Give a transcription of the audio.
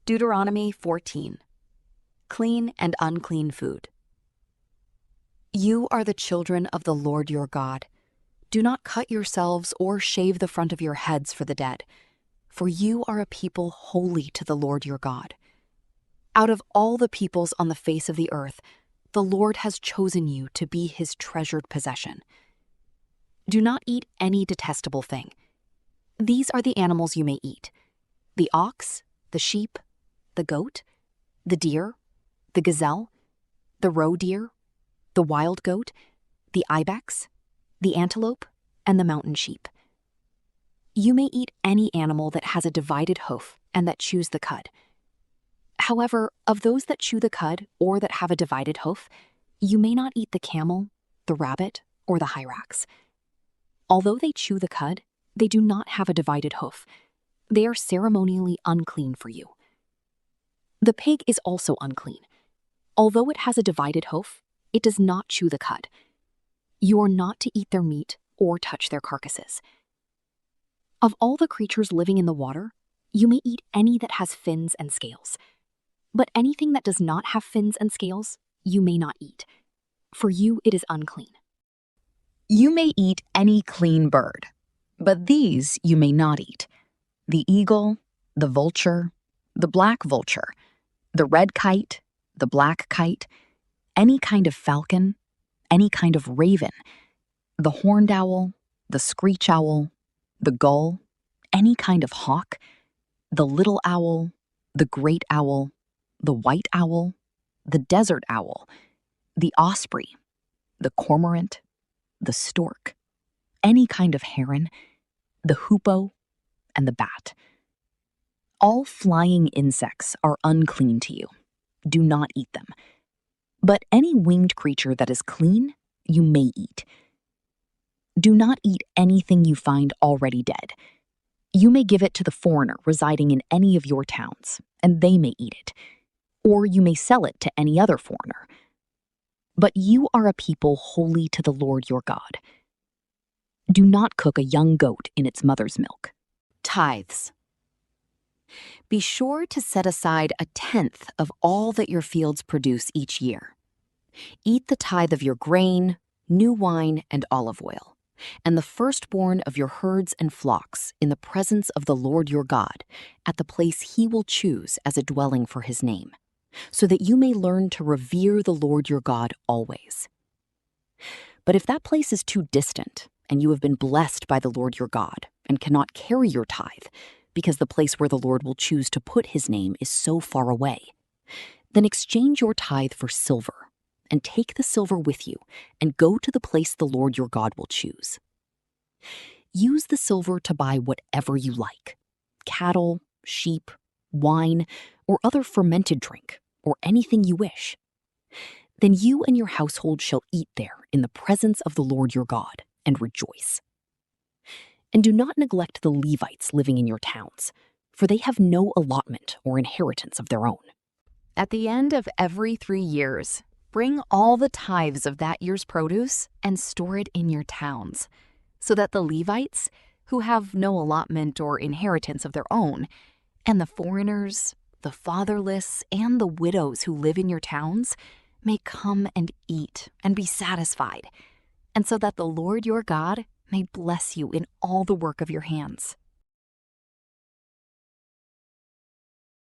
Deuteronomy 14. Clean and unclean food. You are the children of the Lord your God. Do not cut yourselves or shave the front of your heads for the dead, for you are a people holy to the Lord your God. Out of all the peoples on the face of the earth, the Lord has chosen you to be his treasured possession. Do not eat any detestable thing. These are the animals you may eat: the ox, the sheep, the goat, the deer, the gazelle, the roe deer, the wild goat, the ibex, the antelope, and the mountain sheep. You may eat any animal that has a divided hoof and that chews the cud. However, of those that chew the cud or that have a divided hoof, you may not eat the camel, the rabbit, or the hyrax. Although they chew the cud, they do not have a divided hoof. They are ceremonially unclean for you. The pig is also unclean. Although it has a divided hoof, it does not chew the cud. You are not to eat their meat or touch their carcasses. Of all the creatures living in the water, you may eat any that has fins and scales. But anything that does not have fins and scales, you may not eat. For you it is unclean. You may eat any clean bird, but these you may not eat: the eagle, the vulture, the black vulture, the red kite, the black kite, any kind of falcon, any kind of raven, the horned owl, the screech owl, the gull, any kind of hawk, the little owl, the great owl, the white owl, the desert owl, the osprey, the cormorant, the stork, any kind of heron, the hoopoe, and the bat. All flying insects are unclean to you. Do not eat them. But any winged creature that is clean, you may eat. Do not eat anything you find already dead. You may give it to the foreigner residing in any of your towns, and they may eat it. Or you may sell it to any other foreigner. But you are a people holy to the Lord your God. Do not cook a young goat in its mother's milk. Tithes. Be sure to set aside 1/10 of all that your fields produce each year. Eat the tithe of your grain, new wine, and olive oil, and the firstborn of your herds and flocks in the presence of the Lord your God, at the place he will choose as a dwelling for his name, so that you may learn to revere the Lord your God always. But if that place is too distant, and you have been blessed by the Lord your God, and cannot carry your tithe, because the place where the Lord will choose to put his name is so far away, then exchange your tithe for silver, and take the silver with you, and go to the place the Lord your God will choose. Use the silver to buy whatever you like: cattle, sheep, wine, or other fermented drink, or anything you wish. Then you and your household shall eat there in the presence of the Lord your God, and rejoice. And do not neglect the Levites living in your towns, for they have no allotment or inheritance of their own. At the end of every 3 years, bring all the tithes of that year's produce and store it in your towns, so that the Levites, who have no allotment or inheritance of their own, and the foreigners, the fatherless, and the widows who live in your towns may come and eat and be satisfied, and so that the Lord your God may bless you in all the work of your hands.